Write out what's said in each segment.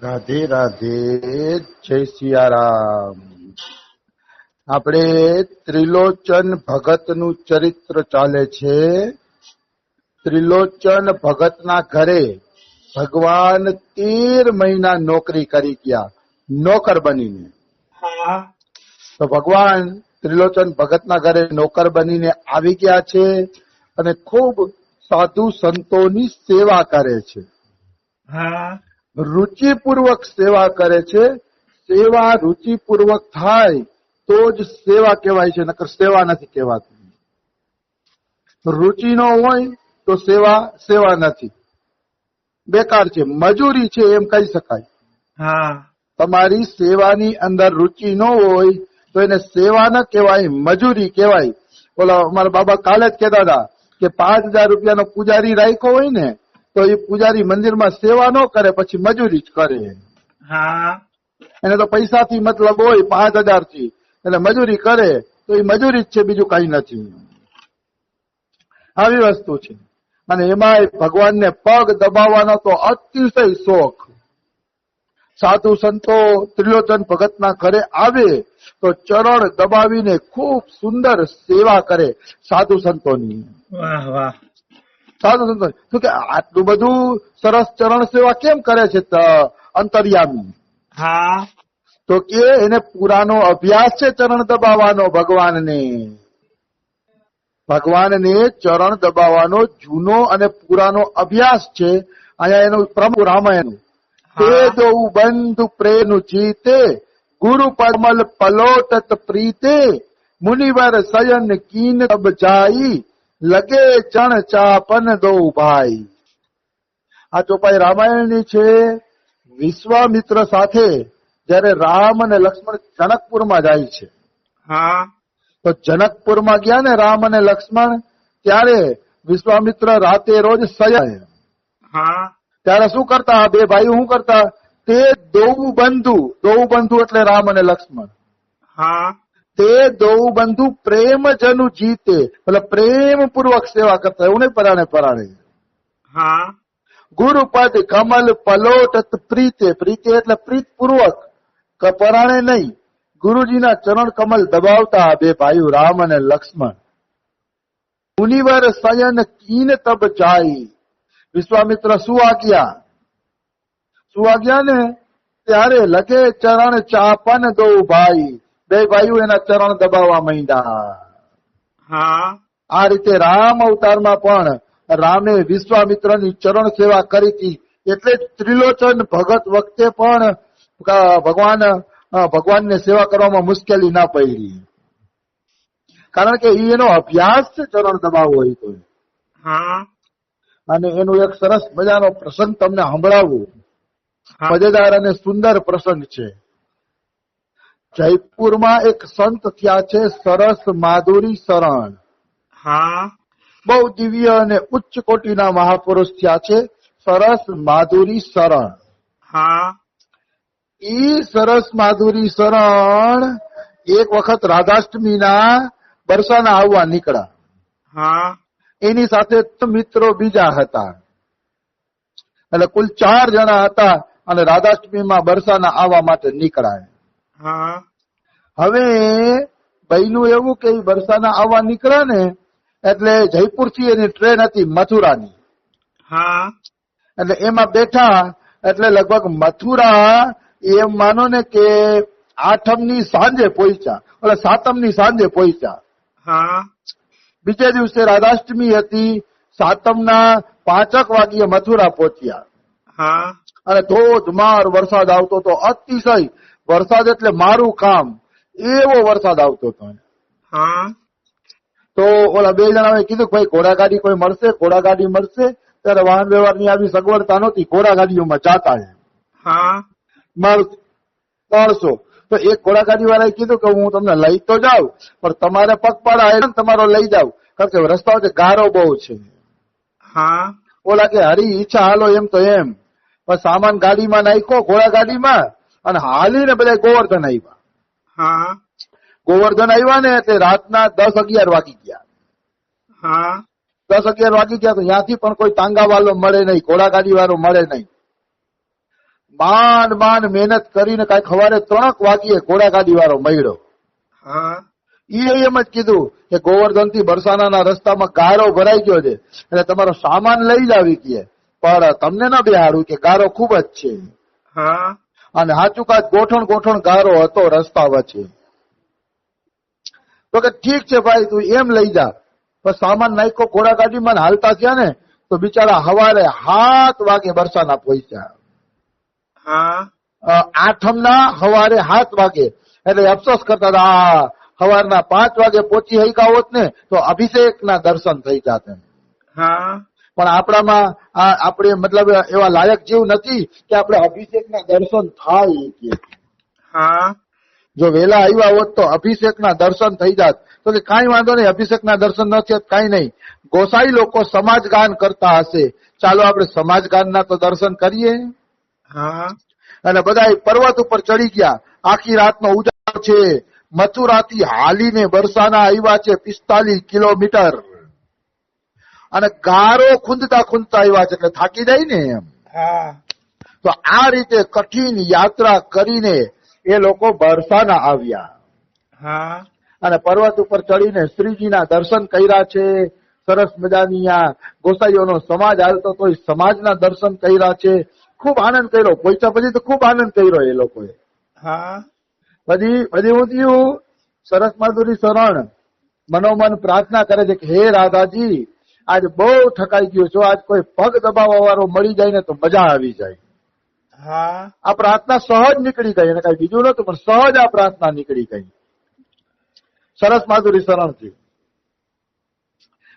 રાધે રાધે, જય સિયારામ. આપણે ત્રિલોચન ભગતનું ચરિત્ર ચાલે છે. ત્રિલોચન ભગતના ઘરે ભગવાન 13 મહિના નોકરી કરી ગયા, નોકર બનીને. તો ભગવાન ત્રિલોચન ભગતના ઘરે નોકર બનીને આવી ગયા છે અને ખૂબ સાધુ સંતોની સેવા કરે છે. રુચિપૂર્વક સેવા કરે છે. સેવા રુચિપૂર્વક થાય તો જ સેવા કહેવાય છે, નકર સેવા નથી કહેવાતી. રુચિ ન હોય તો સેવા સેવા નથી, બેકાર છે, મજૂરી છે એમ કહી શકાય. તમારી સેવાની અંદર રુચિ ન હોય તો એને સેવા ન કહેવાય, મજૂરી કહેવાય. બોલો, અમારા બાબા કાલે જ કહેતા હતા કે 5000 રૂપિયાનો પૂજારી રાખ્યો હોય ને તો એ પૂજારી મંદિરમાં સેવા ન કરે, પછી મજૂરી જ કરે. એને તો પૈસાથી મતલબ હોય, 5000 થી, એટલે મજૂરી કરે તો એ મજૂરી જ છે, બીજું કઈ નથી. આવી વસ્તુ છે. અને એમાં ભગવાનને પગ દબાવવાનો તો અતિશય શોખ. સાધુ સંતો ત્રિલોચન ભગતના ઘરે આવે તો ચરણ દબાવીને ખૂબ સુંદર સેવા કરે સાધુ સંતોની. સાધુ સંતો શું કે આટલું બધું સરસ ચરણ સેવા કેમ કરે છે અંતર્યામી? તો કે એને પુરાનો અભ્યાસ છે ચરણ દબાવવાનો. ભગવાનને ચરણ દબાવવાનો જૂનો અને પુરાનો અભ્યાસ છે. અહીંયા એનું પ્રભુ રામાયણ તે દો બંધુ પ્રેનું જીતે ગુરુ પરમલ પલોટત પ્રીતે મુનિવર સયન કીન તબ જાઈ લગે ચણ ચાપન દો ભાઈ. આ ચોપાઈ રામાયણની છે. વિશ્વામિત્ર સાથે જયારે રામ અને લક્ષ્મણ જનકપુરમાં જાય છે, તો જનકપુરમાં ગયા ને રામ અને લક્ષ્મણ, ત્યારે વિશ્વામિત્ર રાતે રોજ શયન. ત્યારે શું કરતા બે ભાઈઓ? શું કરતા? તે દોઉ બંધુ એટલે રામ અને લક્ષ્મણ. તે દોઉ બંધુ પ્રેમ જનુ જીતે, એટલે પ્રેમ પૂર્વક સેવા કરતા, એવું નહીં પરાણે. ગુરુપદ કમલ પલોટત પ્રીતે, પ્રીતે એટલે પ્રીત પૂર્વક, પરાણે નહીં. ગુરુજીના ચરણ કમલ દબાવતા બે ભાઈઓ રામ અને લક્ષ્મણ. મુનિવર શયન કીન તબ જાય. વિશ્વામિત્ર સુવા ગયા ને ત્યારે લગે ચરણ ચાપન દો ભાઈ, બે ભાઈઓ એના ચરણ દબાવવા માંડ્યા. આ રીતે રામ અવતારમાં પણ રામે વિશ્વામિત્રની ચરણ સેવા કરી હતી. એટલે જ ત્રિલોચન ભગત વખતે પણ ભગવાનને સેવા કરવામાં મુશ્કેલી ના પડી, કારણ કે એનો અભ્યાસ છે ચરણ દબાવવો હોય તો. અને એનું એક સરસ મજાનો પ્રસંગ તમને સંભળાવું. મજેદાર અને સુંદર પ્રસંગ છે. જયપુરમાં એક સંત થયા છે, સરસ માધુરી શરણ. બહુ દિવ્ય અને ઉચ્ચ કોટીના મહાપુરુષ થયા છે, સરસ માધુરી શરણ. ઈ સરસ માધુરી શરણ એક વખત રાધાષ્ટમીના બરસાના આવવા નીકળ્યા. એની સાથે મિત્રો બીજા હતા, એટલે કુલ 4 જણા હતા અને રાધાષ્ટમીમાં બરસાના આવવા માટે નીકળ્યા. હવે ભાઈનું એવું કે બરસાના આવવા નીકળ્યા ને એટલે જયપુર થી એની ટ્રેન હતી મથુરાની. એટલે એમાં બેઠા એટલે લગભગ મથુરા એમ માનો ને કે 8મની સાંજે પહોંચ્યા, એટલે 7મની સાંજે પહોંચ્યા. બીજે દિવસે રાધાષ્ટમી હતી, 7મના 5 વાગ્યે મથુરા પહોંચ્યા. અને ધોધમાર વરસાદ આવતો હતો, અતિશય વરસાદ એટલે મારું કામ, એવો વરસાદ આવતો હતો. તો ઓલા 2 જણાએ કીધું કે ભાઈ ઘોડાગાડી કોઈ મળશે? ઘોડાગાડી મળશે? ત્યારે વાહન વ્યવહારની આવી સગવડતા નહોતી, ઘોડાગાડીઓમાં જાતા મળશો. તો એક ઘોડાગાડી વાળાએ કીધું કે હું તમને લઈ તો જાઉં, પણ તમારે પગપાળા તમારો લઈ જાવ, કારણ કે રસ્તાઓ ગારો બહુ છે. ઓલા કે હરી ઈચ્છા હાલો એમ તો એમ. પણ સામાન ગાડીમાં નાખ્યો, ઘોડાગાડીમાં, અને હાલીને બધા ગોવર્ધન આવ્યા. ગોવર્ધન આવ્યા ને એટલે રાતના 10-11 વાગી ગયા. 10-11 વાગી ગયા તો ત્યાંથી પણ કોઈ તાંગા વાળો મળે નહીં, ઘોડાગાડી વાળો મળે નહીં. માંડ માંડ મહેનત કરીને કઈક સવારે 3 વાગ્યે ઘોડાગાડી વાળો મળ્યો. ઈ એમ જ કીધું કે ગોવર્ધન થી બરસાના રસ્તામાં ગારો ભરાઈ ગયો છે એટલે તમારો સામાન લઈ જ આવી ગયે, પણ તમને ના બેહાડું કે ગારો ખૂબ જ છે. અને સાચું કાચ ગોઠણ ગોઠણ ગારો હતો રસ્તા વચ્ચે. તો કે ઠીક છે ભાઈ, તું એમ લઈ જા. પણ સામાન નાખ્યો ઘોડાગાડીમાં હાલતા થયા ને તો બિચારા સવારે 7 વાગે બરસાના પહોંચ્યા. આઠમના સવારે 7 વાગે. એટલે અફસોસ કરતા હતા સવારના 5 વાગે પહોંચી હઈકા હોત ને તો અભિષેકના દર્શન થઈ જાત. પણ આપણામાં આપણે મતલબ એવા લાયક જીવ નથી કે આપણે અભિષેકના દર્શન થાય. જો વેલા આવ્યા હોત તો અભિષેકના દર્શન થઈ જાત. તો કે કાંઈ વાંધો નહીં, અભિષેકના દર્શન ન થયા કાંઈ નહીં. ગોસાઈ લોકો સમાજ ગાન કરતા હશે, ચાલો આપણે સમાજ ગાનના તો દર્શન કરીએ. અને બધા પર્વત ઉપર ચડી ગયા. આખી રાતનો ઉજાગરો છે. મથુરાથી હાલીને બરસાના આવ્યા છે 45 કિલોમીટર. અને ગારો ખૂંદતા ખૂંદતા આવ્યા છે એટલે થાકી જાય ને એમ. તો આ રીતે કઠિન યાત્રા કરીને એ લોકો બરસાના આવ્યા. અને પર્વત ઉપર ચડીને શ્રીજીના દર્શન કર્યા છે. સરસ મજાની આ ગોસાઈઓનો સમાજ હાલતો તો સમાજના દર્શન કર્યા છે. ખૂબ આનંદ કર્યો. પહોંચ્યા પછી તો ખૂબ આનંદ કર્યો એ લોકોએ. પછી હું થયું, સરસ માધુરી શરણ મનોમન પ્રાર્થના કરે છે કે હે રાધાજી, આજ બહુ ઠકાઈ ગયો છો, આજ કોઈ પગ દબાવવા વાળો મળી જાય ને તો મજા આવી જાય. આ પ્રાર્થના સહજ નીકળી ગઈ, અને કઈ બીજું નતું પણ સહજ આ પ્રાર્થના નીકળી ગઈ સરસ માધુરી શરણથી.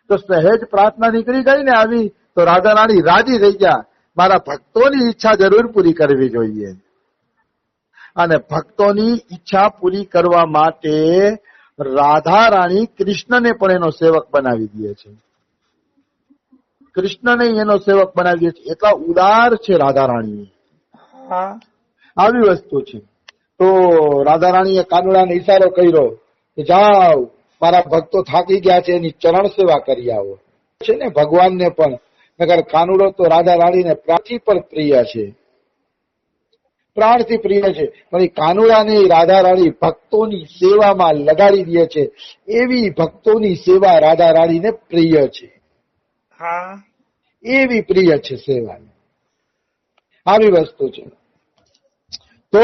તો સહેજ પ્રાર્થના નીકળી ગઈ ને આવી તો રાધા રાણી રાજી થઈ ગયા. મારા ભક્તોની ઈચ્છા જરૂર પૂરી કરવી જોઈએ. અને ભક્તોની ઈચ્છા પૂરી કરવા માટે રાધા રાણી કૃષ્ણને પણ એનો સેવક બનાવી દે છે. કૃષ્ણને એનો સેવક બનાવી દે છે. એટલા ઉદાર છે રાધા રાણી. આવી વસ્તુ છે. તો રાધા રાણીએ કાનુડાને ઈશારો કર્યો કે જાઓ, મારા ભક્તો થાકી ગયા છે, એની ચરણ સેવા કરી આવો. છે ને ભગવાનને પણ, નગર કાનુડો તો રાધા રાણીને પ્રાણથી પર પ્રિય છે, પ્રાણથી પ્રિય છે. પણ એ કાનુડાને રાધા રાણી ભક્તોની સેવામાં લગાડી દે છે. એવી ભક્તોની સેવા રાધા રાણીને પ્રિય છે. એવી પ્રિય છે સેવા. આવી વસ્તુ છે. તો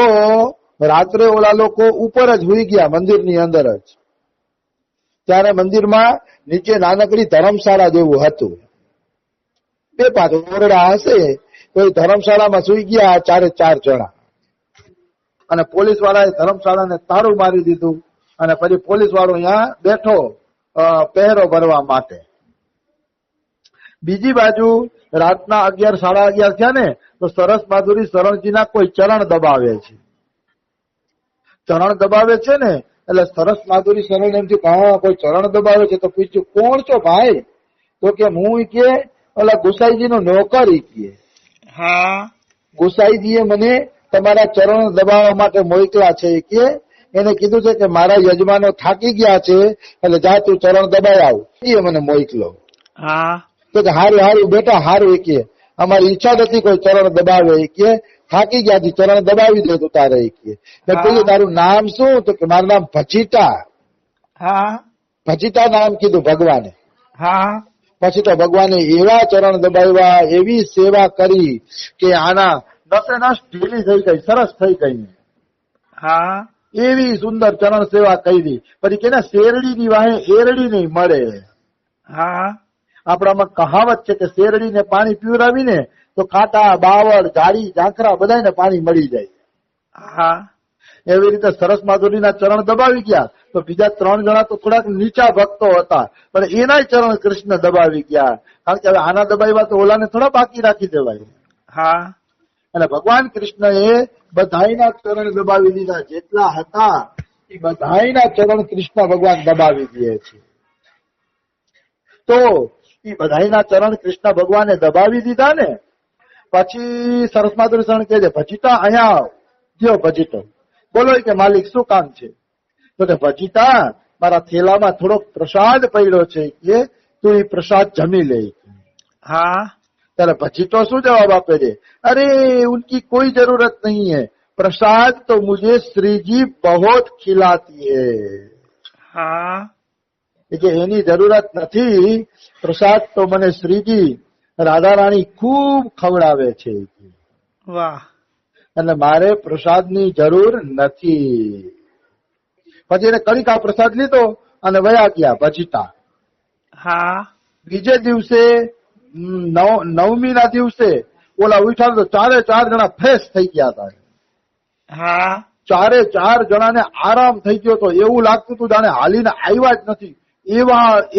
રાત્રે ઓલા લોકો ઉપર જ હોઈ ગયા મંદિરની અંદર જ. ત્યારે મંદિરમાં નીચે નાનકડી ધર્મશાળા જેવું હતું. 2-5 ઓરડા હશે. તો એ ધર્મશાળામાં સુઈ ગયા 4 જણા. અને પોલીસ વાળાએ ધર્મશાળાને તાળું મારી દીધું. અને પછી પોલીસ વાળો અહીંયા બેઠો પહેરો ભરવા માટે. બીજી બાજુ રાતના 11, 11:30 થયા ને તો સરસ માધુરી શરણજીના કોઈ ચરણ દબાવે છે. ચરણ દબાવે છે ને એટલે સરસ માધુરી શરણ એમ થયું, હા કોઈ ચરણ દબાવે છે. તો પૂછ્યું, કોણ છો ભાઈ? તો કે હું કે ઓલા ગુસાઈજીનો નોકર. કે ગુસાઈજીએ મને તમારા ચરણ દબાવવા માટે મોકલા છે. કે એને કીધું છે કે મારા યજમાનો થાકી ગયા છે એટલે જા તું ચરણ દબાઈ આવ. એ મને મોકલો. તો કે હારું હારું બેટા હારું. કે અમારી ઈચ્છા નથી કોઈ ચરણ દબાવે. કે થાકી ગયા છે, ચરણ દબાવી દે તું તારે. કે તારું નામ શું? તો કે મારું નામ ભચીટા. ભચીટા નામ કીધું ભગવાને. પછી તો ભગવાને એવા ચરણ દબાવ્યા, એવી સેવા કરી કે આના નસે નસ ઢીલી થઈ ગઈ, સરસ થઈ ગઈ. એવી સુંદર ચરણ સેવા કરી. પછી કે શેરડીની વાહે એરડી નહીં મળે. આપણામાં કહાવત છે કે શેરડીને પાણી પીવડાવીને તો કાંટા, બાવળ, ઝાડી, ઝાંખરા બધાને પાણી મળી જાય. એવી રીતે સરસ માધુરીના ચરણ દબાવી ગયા. તો બીજા 3 જણા તો થોડાક નીચા ભક્તો હતા, પણ એના ચરણ કૃષ્ણ દબાવી ગયા. કારણ કે હવે આના દબાવ્યા તો ઓલાને થોડા બાકી રાખી દેવાય. અને ભગવાન કૃષ્ણ એ બધાયના ચરણ દબાવી દીધા. જેટલા હતા એ બધાયના ચરણ કૃષ્ણ ભગવાન દબાવી દે છે. તો એ બધાયના ચરણ કૃષ્ણ ભગવાને દબાવી દીધા ને પછી સરસ માધુરી શરણ કહે છે, ભજીતા અહીંયા આવ. કયો ભજીતો? બોલો કે માલિક શું કામ છે? તો કે ભજીતા, મારા થેલામાં થોડોક પ્રસાદ પડ્યો છે, કે તું એ પ્રસાદ જમી લે. ત્યારે ભજીતો શું જવાબ આપે છે? અરે ઉનકી કોઈ જરૂરત નહીં है, प्रसाद तो मुझे श्री जी बहुत खिलाती है. હા કે એની જરૂરત નથી, પ્રસાદ તો મને શ્રીજી રાધા રાણી ખૂબ ખવડાવે છે. વાહ. એટલે મારે પ્રસાદની જરૂર નથી. પછી એને કણિકા પ્રસાદ લીધો અને વયા ગયા ભજીતા. હા બીજે દિવસે નવમી ના દિવસે ઓલા ઉઠા તો 4 જણા ફ્રેશ થઈ ગયા હતા. હા 4 જણાને આરામ થઈ ગયો તો એવું લાગતું હતું જાણે હાલીને આવ્યા જ નથી,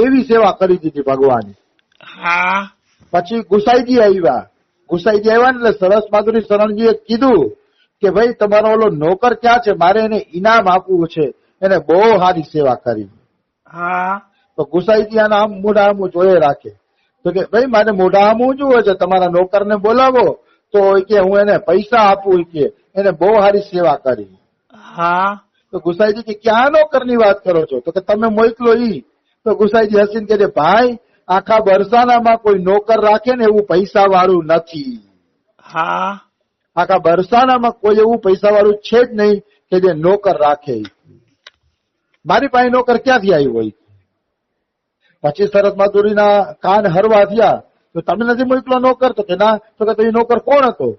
એવી સેવા કરી દીધી ભગવાને. હા પછી ગુસાઈજી આવ્યા ને એટલે સરસ માધુરી શરણજીએ કીધું કે ભાઈ તમારો ઓલો નોકર ક્યાં છે, મારે એને ઇનામ આપવું છે, એને બહુ સારી સેવા કરી. હા તો ગુસાઈજી આના આમ મોઢા આમું જોયે રાખે. તો કે ભાઈ મારે મોઢા આમું જુએ છે, તમારા નોકરને બોલાવો તો કે હું એને પૈસા આપું, કે એને બહુ સારી સેવા કરી. હા તો ગુસાઈજી કે ક્યાં નોકરની વાત કરો છો? તો કે તમે મોકલો ઈ. તો ગુસાઈજી હસીને કહે છે ભાઈ આખા બરસાનામાં કોઈ નોકર રાખે ને એવું પૈસા વાળું નથી. હા આખા બરસાનામાં કોઈ એવું પૈસા વાળું છે જ નહીં કે જે નોકર રાખે. મારી પાસે નોકર ક્યાંથી આવ્યું હોય? પછી શરદ માધુરીના કાન હરવા થયા. તો તમે નથી મોકલો નોકર? તો કે ના. તો કે એ નોકર કોણ હતો?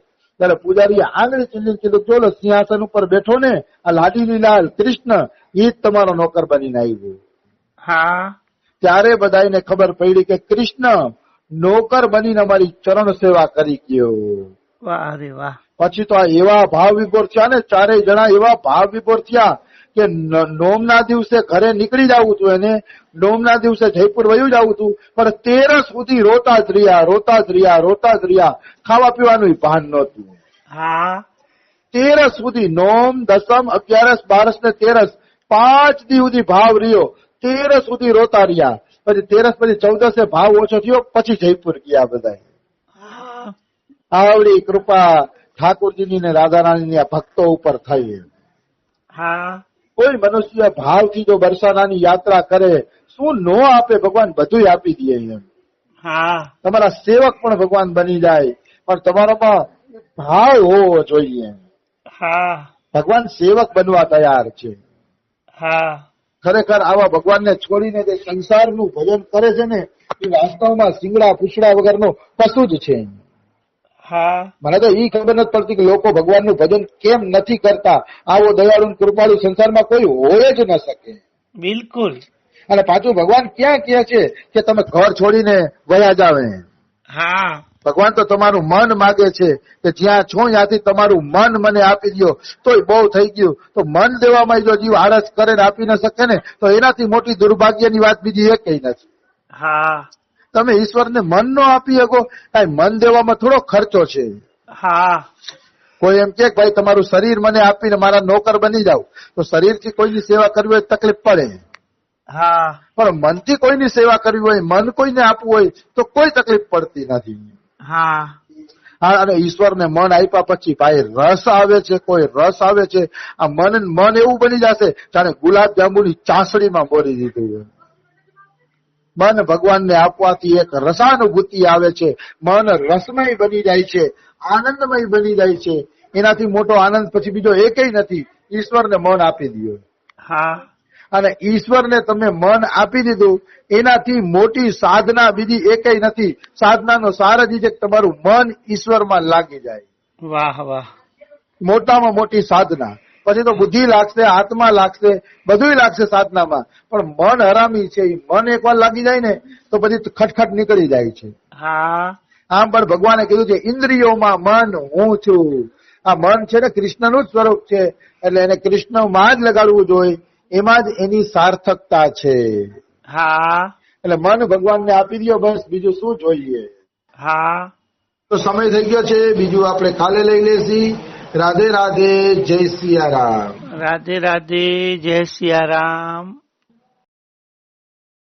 ત્યારે પૂજારીએ આંગળી ચીંધીને કીધું ચોલો સિંહાસન ઉપર બેઠો ને આ લાડીની લાલ કૃષ્ણ, એ જ તમારો નોકર બનીને આવ્યો. હા ત્યારે બધાને ખબર પડી કે કૃષ્ણ નોકર બનીને અમારી ચરણ સેવા કરી ગયો. વાહ રે વાહ. પછી તો આ એવા ભાવ વિભોર થયા ને, 4 જણા એવા ભાવ વિભોર થયા કે નોમના દિવસે ઘરે નીકળી જવું હતું, એને નોમના દિવસે જયપુર વયું જવું હતું, પણ 13 સુધી રોતા જ રહ્યા. ખાવા પીવાનું ભાન નહોતું. હા 13 સુધી, નોમ, દસમ, 11, 12 ને 13, 5 દી સુધી ભાવ રહ્યો. 13 સુધી રોતા રહ્યા. પછી 13 પછી 14 ભાવ ઓછો થયો, પછી જયપુર ગયા બધા. આવડી કૃપા ઠાકોરજીની ને રાધા રાણીની ભક્તો ઉપર થઈ. હા કોઈ મનુષ્ય ભાવથી જો બરસાનાની યાત્રા કરે, શું નો આપે? ભગવાન બધું આપી દે. એમ હા તમારા સેવક પણ ભગવાન બની જાય, પણ તમારામાં ભાવ હોવો જોઈએ. હા ભગવાન સેવક બનવા તૈયાર છે. હા ખરેખર આવા ભગવાનને છોડીને જે સંસારનું ભજન કરે છે ને, એ વાસ્તવમાં શિંગડા પૂછડા વગરનો કશું જ છે. હા મને તો એ ખબર નથી પડતી કે લોકો ભગવાનનું ભજન કેમ નથી કરતા. આવો દયાળુ કૃપાળુ સંસારમાં કોઈ હોય જ ન શકે. બિલકુલ. અને પાછું ભગવાન ક્યાં કહે છે કે તમે ઘર છોડીને વયા જાવ? હા ભગવાન તો તમારું મન માગે છે કે જ્યાં છો ત્યાંથી તમારું મન મને આપી દો, તોય બહુ થઈ ગયું. તો મન દેવામાં જો જીવ આળસ કરે ને આપી ન શકે ને, તો એનાથી મોટી દુર્ભાગ્યની વાત બીજી એ કઈ નથી. હા તમે ઈશ્વરને મન નો આપી શકો? કાંઈ મન દેવામાં થોડો ખર્ચો છે. હા કોઈ એમ કે ભાઈ તમારું શરીર મને આપીને મારા નોકર બની જાવ, તો શરીરથી કોઈની સેવા કરવી હોય તકલીફ પડે. હા પણ મનથી કોઈની સેવા કરવી હોય, મન કોઈને આપવું હોય તો કોઈ તકલીફ પડતી નથી. હા અને ઈશ્વરને મન આપ્યા પછી ભાઈ રસ આવે છે, કોઈ રસ આવે છે. આ મન એવું બની જશે જાણે ગુલાબ જાંબુની ચાસડીમાં બોરી દીધું. મન ભગવાનને આપવાથી એક રસાનુભૂતિ આવે છે. મન રસમય બની જાય છે, આનંદમય બની જાય છે. એનાથી મોટો આનંદ પછી બીજો એકેય નથી. ઈશ્વરને મન આપી દો. હા અને ઈશ્વરને તમે મન આપી દીધું, એનાથી મોટી સાધના બીજી એકેય નથી. સાધનાનો સાર જ છે તમારું મન ઈશ્વરમાં લાગી જાય. વાહ વાહ. મોટામાં મોટી સાધના. પછી તો બુદ્ધિ લાગશે, આત્મા લાગશે, બધું લાગશે સાધનામાં. પણ મન હરામી છે. મન એકવાર લાગી જાય ને તો પછી ખટખટ નીકળી જાય છે. હા આમ પણ ભગવાને કીધું છે ઇન્દ્રિયોમાં મન હું છું. આ મન છે ને કૃષ્ણનું જ સ્વરૂપ છે, એટલે એને કૃષ્ણમાં જ લગાડવું જોઈએ. એમાં જ એની સાર્થકતા છે. હા એટલે મન ભગવાનને આપી દો, બસ બીજું શું જોઈએ. હા તો સમય થઈ ગયો છે, બીજું આપણે કાલે લઈ લેશી. રાધે રાધે, જય સિયારામ. રાધે રાધે, જય સિયારામ.